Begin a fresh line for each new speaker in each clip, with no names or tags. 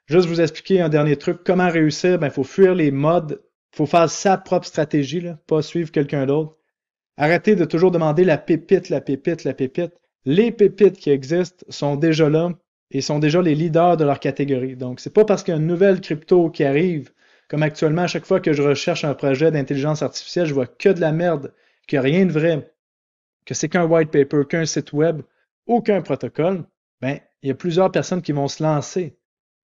Juste vous expliquer un dernier truc, comment réussir, ben, il faut fuir les modes, il faut faire sa propre stratégie, là, pas suivre quelqu'un d'autre. Arrêtez de toujours demander la pépite, la pépite, la pépite. Les pépites qui existent sont déjà là et sont déjà les leaders de leur catégorie. Donc, c'est pas parce qu'il y a une nouvelle crypto qui arrive, comme actuellement, à chaque fois que je recherche un projet d'intelligence artificielle, je vois que de la merde, qu'il n'y a rien de vrai, que c'est qu'un white paper, qu'un site web, aucun protocole. Ben, il y a plusieurs personnes qui vont se lancer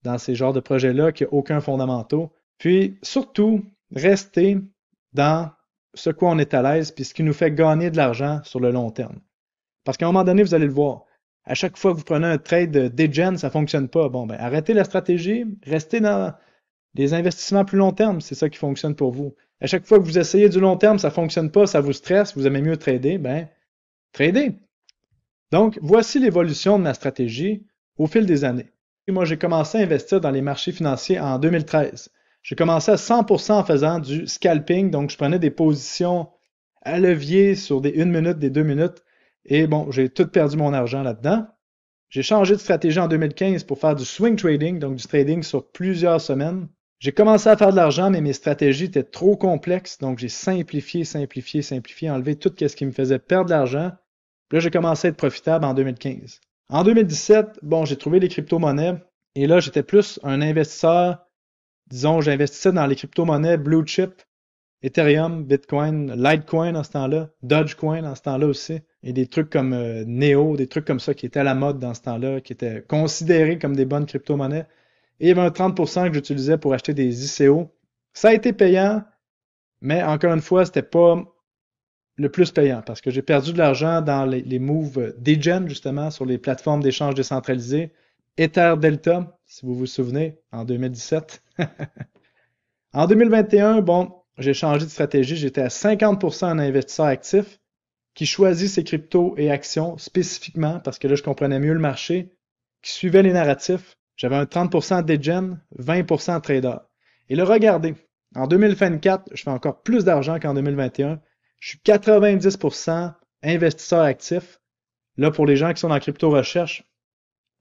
dans ces genres de projets-là qui n'ont aucun fondamentaux. Puis, surtout, rester dans ce quoi on est à l'aise, puis ce qui nous fait gagner de l'argent sur le long terme. Parce qu'à un moment donné, vous allez le voir. À chaque fois que vous prenez un trade degen, ça ne fonctionne pas. Bon, ben, arrêtez la stratégie, restez dans des investissements plus long terme, c'est ça qui fonctionne pour vous. À chaque fois que vous essayez du long terme, ça ne fonctionne pas, ça vous stresse, vous aimez mieux trader, ben, tradez. Donc, voici l'évolution de ma stratégie au fil des années. Et moi, j'ai commencé à investir dans les marchés financiers en 2013. J'ai commencé à 100% en faisant du scalping, donc je prenais des positions à levier sur des 1 minute, des 2 minutes, et bon, j'ai tout perdu mon argent là-dedans. J'ai changé de stratégie en 2015 pour faire du swing trading, donc du trading sur plusieurs semaines. J'ai commencé à faire de l'argent, mais mes stratégies étaient trop complexes, donc j'ai simplifié, simplifié, simplifié, enlevé tout ce qui me faisait perdre de l'argent. Puis là, j'ai commencé à être profitable en 2015. En 2017, bon, j'ai trouvé les crypto-monnaies, et là, j'étais plus un investisseur, disons, j'investissais dans les crypto-monnaies blue chip, Ethereum, Bitcoin, Litecoin en ce temps-là, Dogecoin en ce temps-là aussi, et des trucs comme Neo, des trucs comme ça qui étaient à la mode dans ce temps-là, qui étaient considérés comme des bonnes crypto-monnaies. Et il y avait un 30% que j'utilisais pour acheter des ICO. Ça a été payant, mais encore une fois, c'était pas le plus payant parce que j'ai perdu de l'argent dans les moves degen, justement, sur les plateformes d'échange décentralisées. Ether Delta, si vous vous souvenez, en 2017. En 2021, bon, j'ai changé de stratégie. J'étais à 50% un investisseur actif qui choisit ses cryptos et actions spécifiquement parce que là, je comprenais mieux le marché, qui suivait les narratifs. J'avais un 30% degen, 20% trader. Et là, regardez, en 2024, je fais encore plus d'argent qu'en 2021. Je suis 90% investisseur actif. Là, pour les gens qui sont en crypto-recherche,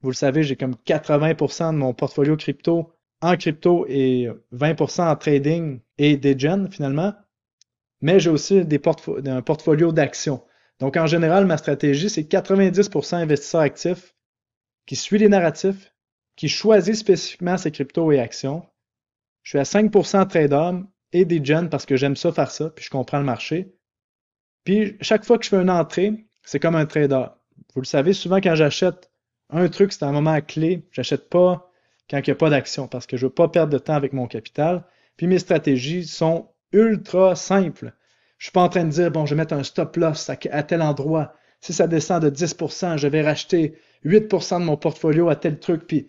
vous le savez, j'ai comme 80% de mon portfolio crypto en crypto et 20% en trading et degen finalement. Mais j'ai aussi un portfolio d'actions. Donc, en général, ma stratégie, c'est 90% investisseur actif qui suit les narratifs, qui choisit spécifiquement ses cryptos et actions. Je suis à 5% trader et degen parce que j'aime ça faire ça, puis je comprends le marché. Puis, chaque fois que je fais une entrée, c'est comme un trader. Vous le savez, souvent quand j'achète un truc, c'est un moment clé. J'achète pas quand il n'y a pas d'action parce que je veux pas perdre de temps avec mon capital. Puis mes stratégies sont ultra simples. Je suis pas en train de dire, bon, je vais mettre un stop loss à tel endroit. Si ça descend de 10%, je vais racheter 8% de mon portfolio à tel truc. Puis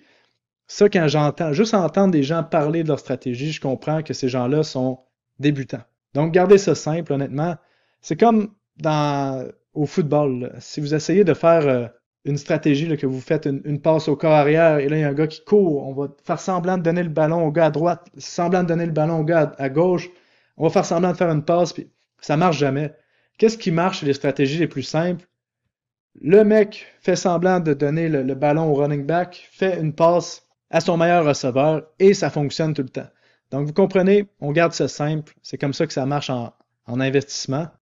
ça, quand j'entends, juste entendre des gens parler de leur stratégie, je comprends que ces gens-là sont débutants. Donc, gardez ça simple, honnêtement. C'est comme au football, là. Si vous essayez de faire une stratégie, là, que vous faites une passe au corps arrière et là, il y a un gars qui court, on va faire semblant de donner le ballon au gars à droite, semblant de donner le ballon au gars à gauche, on va faire semblant de faire une passe, puis ça marche jamais. Qu'est-ce qui marche chez les stratégies les plus simples? Le mec fait semblant de donner le ballon au running back, fait une passe à son meilleur receveur et ça fonctionne tout le temps. Donc, vous comprenez, on garde ça simple. C'est comme ça que ça marche en investissement.